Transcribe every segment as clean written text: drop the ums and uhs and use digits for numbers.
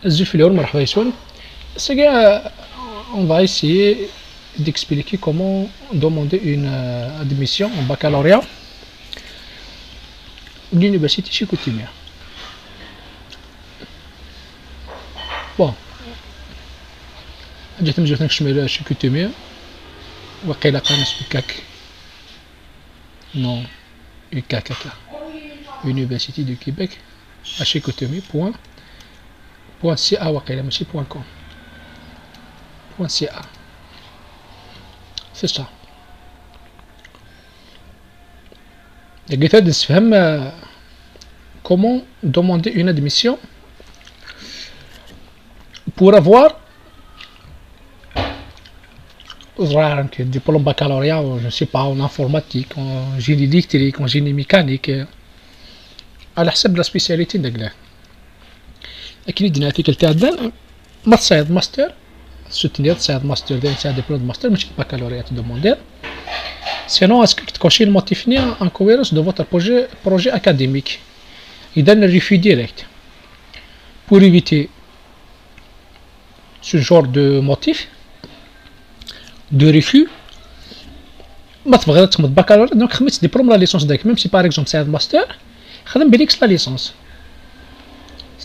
On va essayer d'expliquer comment demander une admission en baccalauréat à l'université chez Coutumier. Bon, جيت نكشف chez Coutumier وقيل قامس UCAC non UCAC Université du Québec à chez Coutumier .ca وقيل ماشي .com .ca c'est ça. لقيت هاد نفهم comment demander une admission pour avoir un diplôme baccalauréat, je ne sais pas, en informatique, en génie électrique, en génie mécanique, على حسب لا سبيسياليتي نداك. لكن يدنا article تاعنا ما تصايد ماستر soutenir تصايد ماستر تصايد diplôme master ماشي baccalauréat demander. Sinon, est-ce que tu motifier en cohérence de votre projet académique? Il donne un refus direct. Pour éviter ce genre de motif, de refus, tu vas faire baccalauréat, donc tu vas diplôme la licence. Même si par exemple c'est un master, tu vas faire la licence.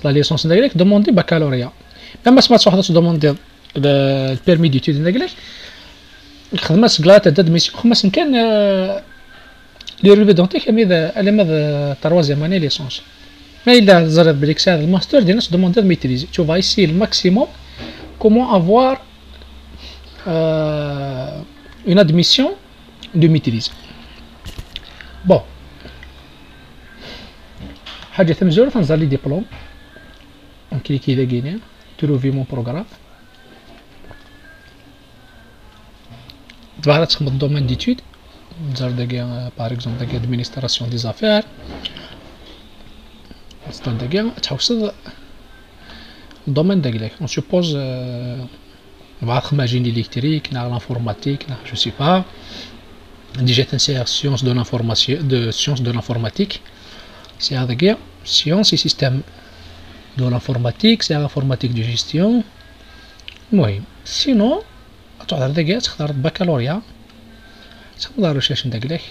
La licence, demander baccalauréat. Même si tu demandes le permis d'études, الخدمة سقلات عدد ميسيون خمس كان لي ريليفي دونتيك على ماذا تروازيام اني ليسونس ما إلا زرت بليك ساعة الماستر ديال ناس دوموندي ميتريزي تو فا ايسي الماكسيموم كومون افوار اون ادميسيون دو ميتريز. بون حاجة ثمزورة تنزر لي ديبلوم نكليكي إذا كاينين تروفي مون بروغرام dans le domaine d'études, par exemple l'administration des affaires, le domaine d'église. On suppose la génie électrique, l'informatique, je ne sais pas, déjà sciences de l'information, de sciences de l'informatique, c'est avec sciences et systèmes de l'informatique, c'est l'informatique de gestion. Oui, sinon تعرف دقيقة تختار بكالوريا تقدر ريشيرش نداكلك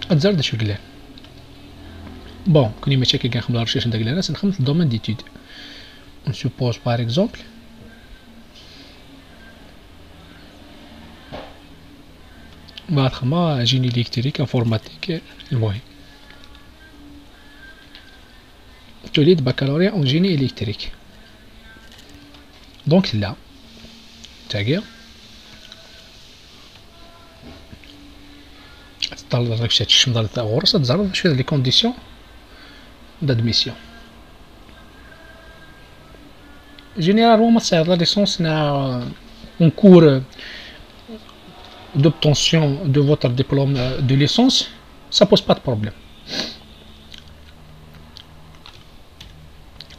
تزار دا شو قلان بون كوني ماشي كنخدم ريشيرش نداكلك انا تنخدم في الدومين ديتود اون سوبوز باغ اكزومبل بعد خدمة جيني الكتريك انفورماتيك المهم توليد بكالوريا اون جيني الكتريك دونك لا تاعي تطلع راك شي تشمضر تاع غرس تزرب شويه لي كونديسيون دادميسيون جينيرالمون ما تصايب لا ليسونس نا اون كور d'obtention de votre diplôme de licence ça pose pas de problème.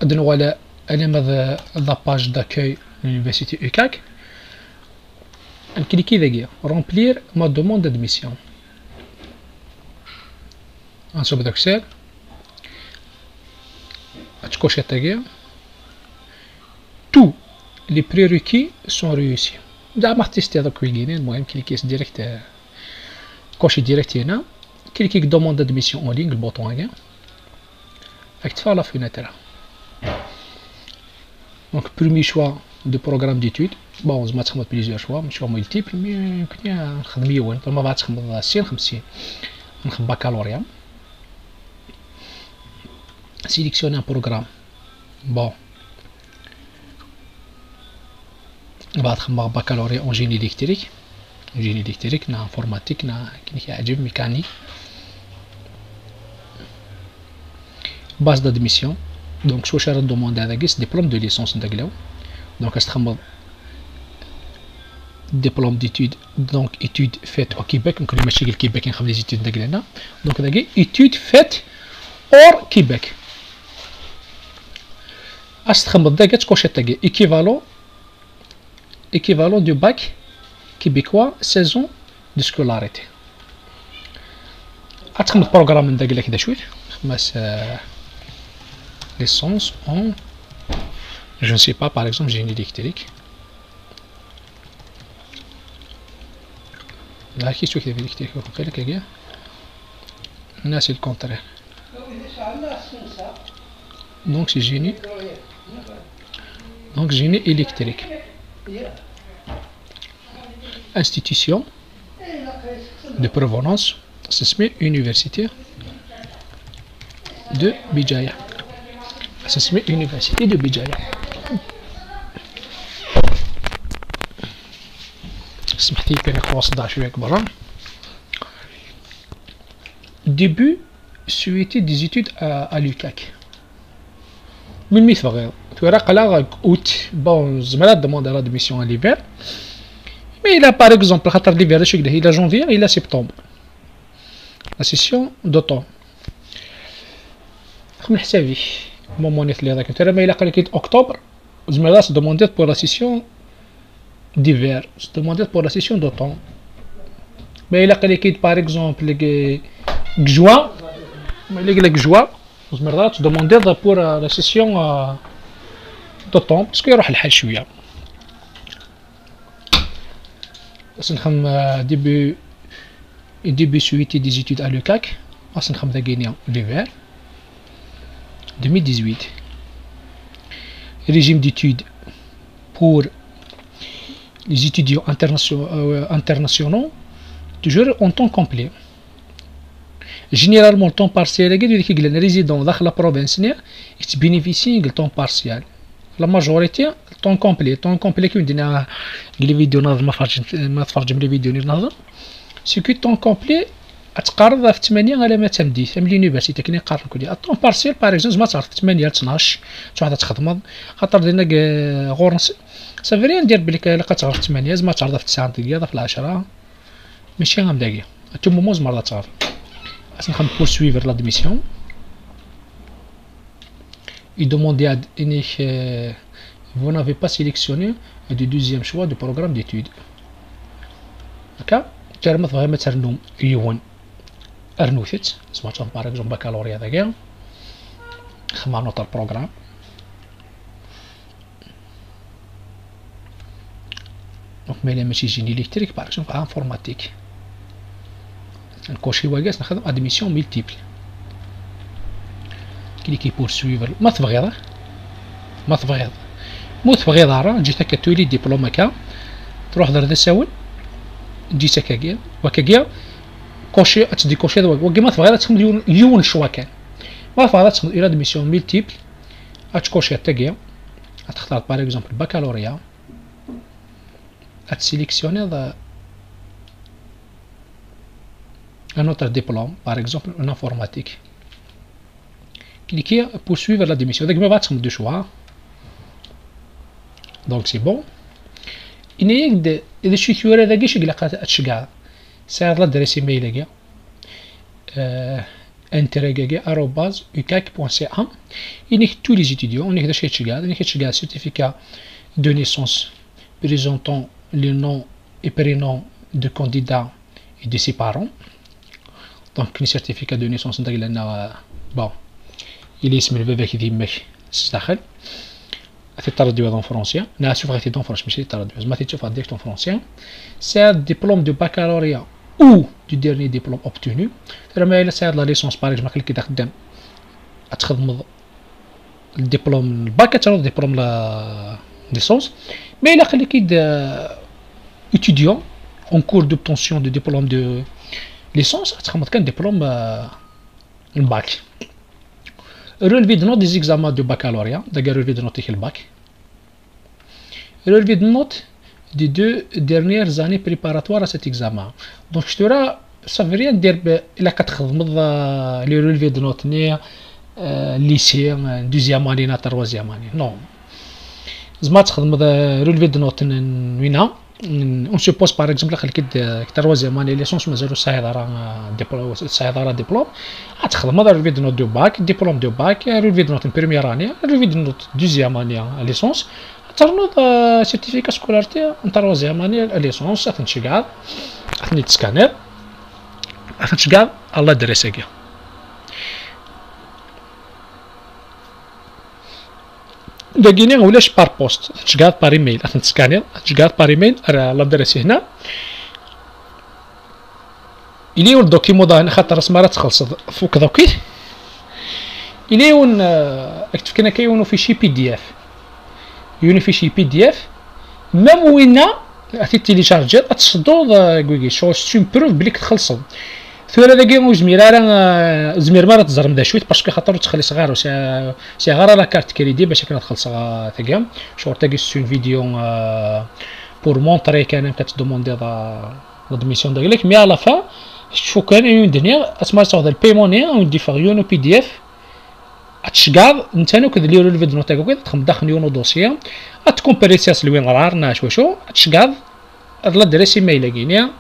ادنو على ماذا لا باج داكوي l'université UCAC نكليكي دقيقة remplir ma demande d'admission نصوب داك السير تكوشي دقيقة tous les prérequis sont réussis دا ما تيستي هذاك ويكينين المهم كليكيس ديريكت كوشي ديريكت هنا كليكي demande d'admission en ligne البوطون هكا راك تفعل لا فيناترا. Donc premier choix de programme d'études. Bon, je vais plusieurs choix, choix multiples, mais je vais faire baccalauréat. Sélectionner un programme. Bon. Je vais faire baccalauréat en génie électrique. Génie électrique, informatique, mécanique. Base d'admission. Donc, je vais demander un diplôme de licence d'anglais. Donc, je diplôme d'études, donc études faites au Québec. Donc, le Québec, on des études d'anglais. Donc, études faites hors Québec. Équivalent du bac québécois, saison de scolarité. أتخدم البروغرام نداك كذا شويه خمس l'essence en, je ne sais pas, par exemple, génie électrique. Là, qui est-ce qui est électrique? Là, c'est le contraire. Donc, c'est génie. Donc, génie électrique. Institution de provenance, c'est université de Bijaya. C'est université de Bijaya. سمحتي كان يقوى صداع شوية كبرا. Début suite des études à l'UCAC. من ميث غير توراق لا août bon زعما demande la démission à l'hiver. Mais il a par exemple خاطر l'hiver شي il a janvier il a septembre. La session d'automne. من حسابي مومونيت لي هذاك ترى ما إلا قال لك octobre زعما se demander pour la session d'hiver, se demander pour la session d'automne. Mais il a cliqué par exemple juin, se demander pour la session d'automne, parce qu'il y aura le حال شوية. Début suite des études à l'UCAC, l'hiver 2018. Régime d'études pour les étudiants internationaux, toujours en temps complet. Généralement, le temps partiel, les résidents dans la province bénéficient du temps partiel. La majorité, le temps complet. Le temps complet, qui est les vidéos, c'est que le temps complet, أتقارض في 8 على ما تمدي من اليونيفرسيتي كاين يقارن كل الطون بارسيل باغ اكزومبل ما تعرف 8 ل 12 واحد تخدم خاطر دينا غورنس سافري ندير بليك الا كتعرف 8 زعما تعرض في 9 دقيقه في 10 ماشي غام دقيقه انت موز مرة تعرف اصلا نخدم بور سويفر لادميسيون يدوموندي انك vous n'avez pas sélectionné du deuxième choix du programme d'études هكا ترمض غير ما ترنوم يون ارنوثت سمعتهم باغ اكزومبل بكالوريا هذاك خدمة نوط البروغرام دونك ميلا ماشي جيني الكتريك باغ اكزومبل انفورماتيك نكوشي واكاس نخدم ادميسيون ملتيبل كليكي بور سويفر ما تبغيض ما تبغيض مو تبغيض راه جيت هكا تولي ديبلوم هكا تروح در ذا ساون جيت هكاكيا وكاكيا كوشي تدي كوشي وكي ما تبغي تخدم يون شوا كان ما تبغي تخدم الى ديميسيون ملتيبل اتكوشي هكاكيا تختار باغ اكزومبل بكالوريا تسيليكسيوني un autre diplôme par exemple en informatique cliquez pour suivre la démission dès que vous avez deux choix donc c'est bon il y a des choses qui sont déjà là c'est l'adresse email intérêt@ucac.ca il y a tous les étudiants on a des certificat de naissance présentant le nom et prénom de candidat et de ses parents donc le certificat de naissance bon il est اسم البابا كي ديماك تستدخل تتردد en français لا شوف غادي en français ماشي تتردد ما تشوفها ديريكت en français c'est un diplôme de baccalauréat ou du dernier diplôme obtenu ترى الا ساعد لا ليسونس باغ اكزومبل كي تخدم تخدم الدبلوم الباك تاخذ ديبلوم لا ليسونس مي الا خليكي étudiant en cours d'obtention de diplôme de licence تخدم كان دبلوم الباك relevé de notes des examens de baccalauréat d'ailleurs relevé de notes le bac relevé de notes des 2 dernières années préparatoires à cet examen donc je te ça veut rien dire الا كتخدم لي relevé de notes ني lycée deuxième année نا troisième année non زعما تخدم relevé de notes وينها on suppose par exemple خليك troisième année licence مازالو صايده ديبلوم صايده ديبلوم غتخدم هذا relevé de notes de bac diplôme de bac relevé de notes première année relevé de notes deuxième année licence ترنوض certificat scolarité troisième année licence تنشقاد تسكانير تنشقاد الله درسك داكيني ولاش بار بوست تشقاد بار ايميل تسكاني تشقاد بار ايميل لادريس هنا اليون الدوكيمون هنا خاطر رسمه راه تخلص فوق دوكي اليون اكتب كنا كيونو في شي بي دي اف يوني في شي بي دي اف ميم وينا عطيت تيليشارجي تصدو كويكي شو سون بروف بليك تخلصو ثورة داكي وزمير راه زمير ما راه تزرم دا شويت باسكو خاطر تخلي صغار سي غير لا كارت كريدي باش كنا تخلصها تاكا شور تاكي سون فيديو بور مونطري كان كتدوموندي لا ديميسيون داك مي على فا شوف كان اون دنيا اسمها تاخذ البيموني اون دي فاريونو بي دي اف اتشكار نتانو كديروا الفيديو تاعك كي تدخل داخل يونو دوسيا اتكومبريسياس لوين رارنا شو اتشكار الادريس ايميل كينيا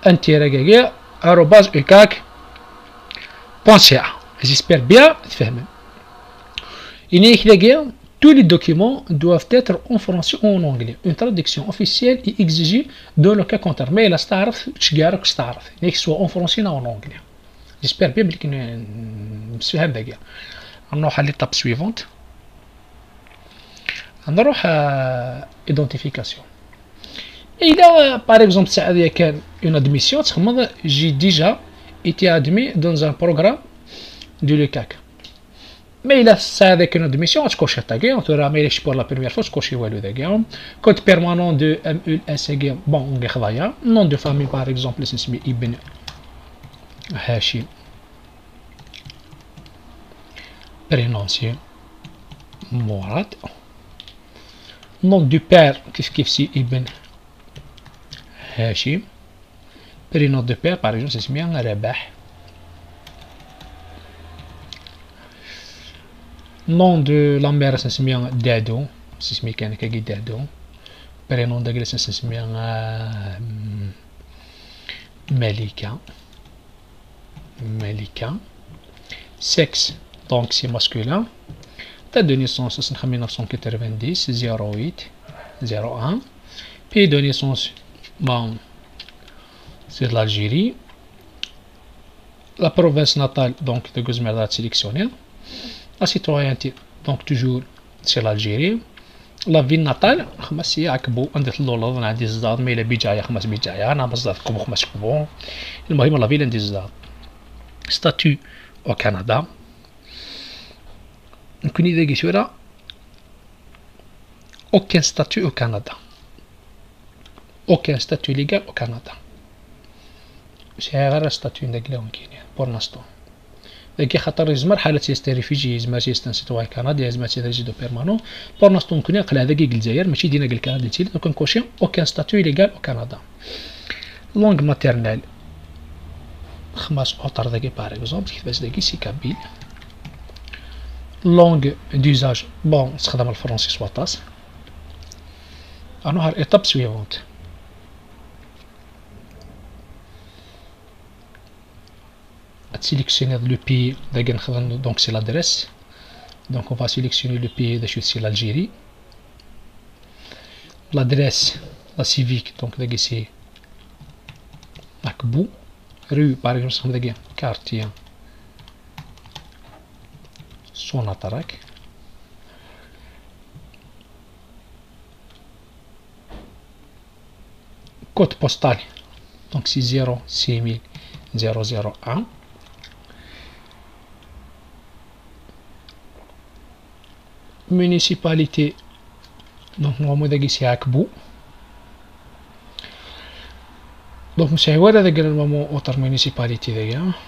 انتي راكاكيا @ucac.ca. J'espère bien تفهموا. إني كذا tous les documents doivent être en français ou en anglais. Une traduction officielle est exigée dans le cas contraire. Mais là, تعرف تشجعك تعرف. إني soit en français ou en anglais. J'espère bien بلي نفهم دقيقة. نروح على l'étape suivante. نروح identification. Et là, par exemple, ça a كان une admission, j'ai déjà été admis dans un programme de l'UCAC. Mais là, ça a une admission, tu coches ta gueule, tu ramènes pour la première fois, tu coches la gueule. Code permanent de MULSG, bon, on est nom de famille, par exemple, c'est Ibn Hashim. Prénom, c'est Mourad. Nom du père, qu'est-ce que c'est Ibn Hashim. Prénom de père, par exemple, c'est bien Rabah. Nom de la mère, c'est bien Dado. C'est bien Dado. Prénom de l'église, c'est bien Malika. Malika. Sexe, donc c'est masculin. Date de naissance, c'est 1990, 08, 01. Pays de naissance, bon, c'est de l'Algérie. La province natale, donc, de Gouzmerdat sélectionnée. La citoyenneté, donc, toujours, c'est l'Algérie. La ville natale, c'est Akbou, on dit l'Olov, on a des zadad, mais les Bidjaya, Khamas Bidjaya, on a des zadad, comme Khamas Koubon. Il m'a dit, la ville, on dit zadad. Statut au Canada. On connaît des guichura. Aucun statut au Canada. Aucun statut légal au Canada. C'est un statut légal en Kenya, pour l'instant. لكن خاطر يزمر حالة سيستي ريفيجي يزمر سيستي سيتواي كندي يزمر سيستي ريزيدو بيرمانون بور ناستون كوني قال هذا كي الجزائر ماشي دينا قال كندا تيل دونك نكوشي اوكان ستاتيو ليغال او كندا لونغ ماتيرنال خماس اوتر داكي باغ اكزومبل كيفاش داكي سي كابيل لونغ دوزاج بون تستخدم الفرنسي سواطاس انو هار ايتاب سويفونت sélectionner le pays donc c'est l'adresse, donc on va sélectionner le pays de c'est l'Algérie, l'adresse la civique donc c'est Akbou, rue par exemple quartier Sonatarak, code postal donc c'est 06001. Municipalité donc normalement c'est Akbou donc c'est où là normalement autre municipalité d'ailleurs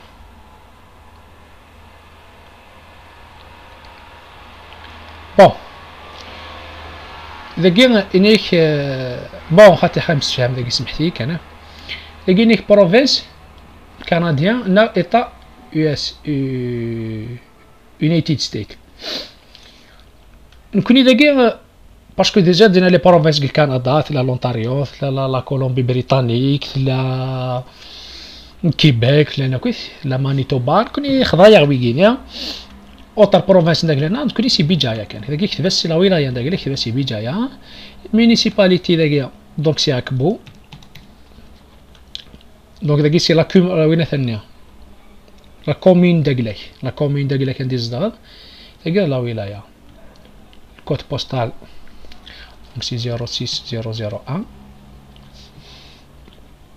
bon لقينا إنيك bon حتى 5 شهور دقيقة سمحتيك أنا لقينيك province canadien na état US United States نكوني دقيقة باسكو ديجا دينا لي بروفينس ديال كندا لا لونتاريو لا كولومبي بريطانيك لا كيبيك لا كويس لا مانيتوبا كوني خضايا غويكينيا اوتر بروفينس داك لنا كوني سي بيجايا كان داك كيفاش سي لا ولايه داك كيفاش سي بيجايا مينيسيباليتي داك دونك سي اكبو دونك داك سي لا وين ثانيه لا كومين داك لا كومين داك كندير زداد داك لا ولايه كود بوستال سي 06001.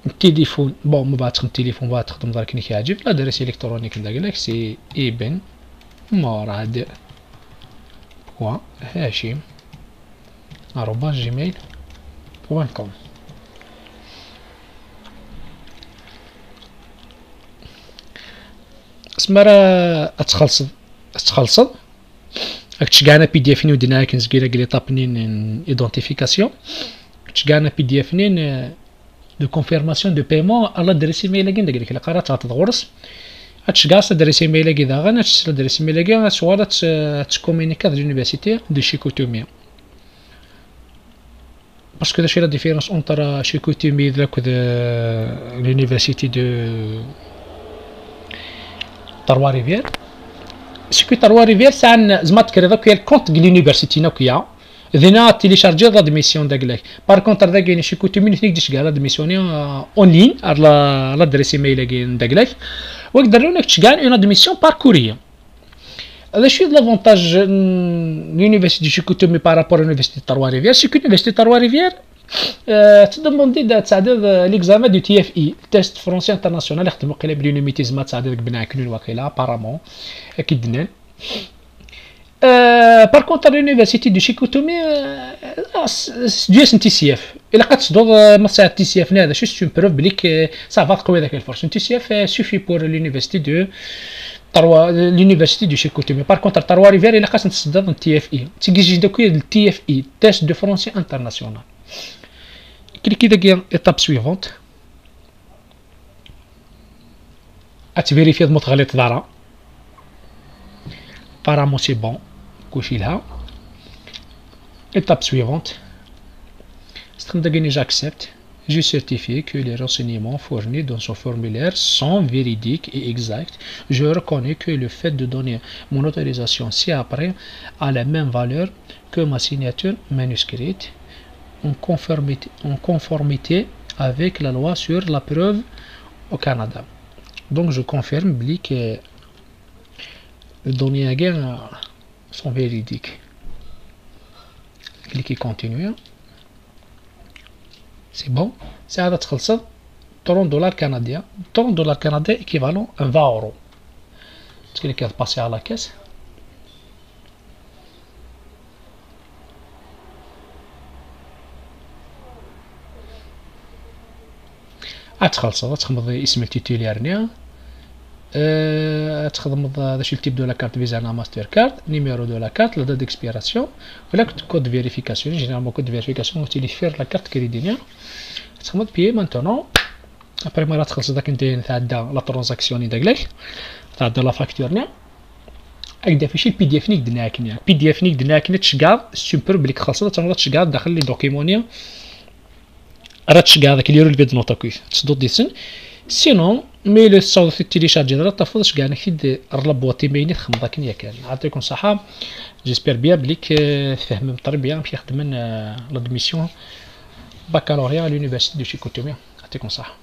التليفون بون ما بعد تخدم التليفون بعد تخدم دار كي كيعجب. الادريس الكترونيك داك سي ابن مراد بوان هاشم @ gmail.com. سمارا تخلص راك تشكعنا بي دي اف نين ودينا كنزكيلا كلي طابنين ايدونتيفيكاسيون تشكعنا بي دي اف نين دو كونفيرماسيون دو بايمون على دريسي ميلاكين داك اللي قرات تغورس هتشكاس دريسي ميلاكي داغا نتشل دريسي ميلاكي سوالا تكومينيكا لونيفرسيتي دو شيكوتومي باسكو داكشي لا ديفيرونس اونتر شيكوتومي داك لونيفرسيتي دو تروا ريفير سكو تروا ريفير سان زعما تكري داك الكونت ديال لونيفرسيتي ناكيا ذينا تيليشارجي لا ديميسيون داك بار كونتر داك يعني شي كوتومي نيك ديش كاع لا ديميسيوني اون لين على لا دريسي ميل كاين داك وقدر لك تشكال اون ديميسيون باركوريه. هذا شي لافونتاج لونيفرسيتي دي شي كوتومي بارابور لونيفرسيتي تروا ريفير سي كو لونيفرسيتي تروا ريفير تدوموندي تعداد ليكزامان دو تي اف اي تيست فرونسي انترناسيونال يخدموا قيله بلونيميتيزما تاع داك بناكلون واقيلا ابارامون اكيد دنان. بار كونتر لونيفرسيتي دو شيكوتومي ديال تي سي اف الا قد تصدر مسا تي سي اف هذا شي بروف بليك صافا قوي داك الفرص تي سي اف سوفي بور لونيفرسيتي دو تروا لونيفرسيتي دو شيكوتومي. بار كونتر تروا ريفير الا قد تصدر تي اف اي تيجي دوك التي اف اي تيست دو فرونسي انترناسيونال. كليكي داك ايتاب سويفونت اتفيريفي ضمط غليط دارا apparemment c'est bon. Étape suivante. J'accepte. Je certifie que les renseignements fournis dans ce formulaire sont véridiques et exacts. Je reconnais que le fait de donner mon autorisation ci-après a la même valeur que ma signature manuscrite en conformité avec la loi sur la preuve au Canada. Donc je confirme que les données sont véridiques. Cliquez continue. C'est bon. C'est à $30 canadiens. $30 canadiens équivalent à 20 euros. Cliquez à passer à la caisse. تخمض اسم التيتولير تخدم داكشي التيب دو لا كارت فيزا انا ماستر كارد نيميرو دو لا كارت لا دات ديكسبيراسيون ولا كود فيريفيكاسيون جينيرالمون كود فيريفيكاسيون تيليفير لا كارت كريدينيا تخدم بيي مانتونون ابري ما تخلص داك انت تعدى لا ترانزاكسيون داك تعدى لا فاكتورنيا هكذا فيشي البي دي اف نيك دناكنيا بي دي اف نيك دناكنيا تشكار سوبر بليك خاصه تنوض تشكار داخل لي دوكيمونيا راه تشكار داك ليرو البيض نوطا كويس تصدو ديسن سينون مي لو تصاوب في التيليشارجي راه تفضلش كاع نكيد الربوطي ميني تخمضا كن ياك يعطيكم الصحه. جيسبر بيان بليك فهم بطريقه باش يخدم لادميسيون بكالوريا لونيفرسيتي دو شيكوتومي. يعطيكم الصحه.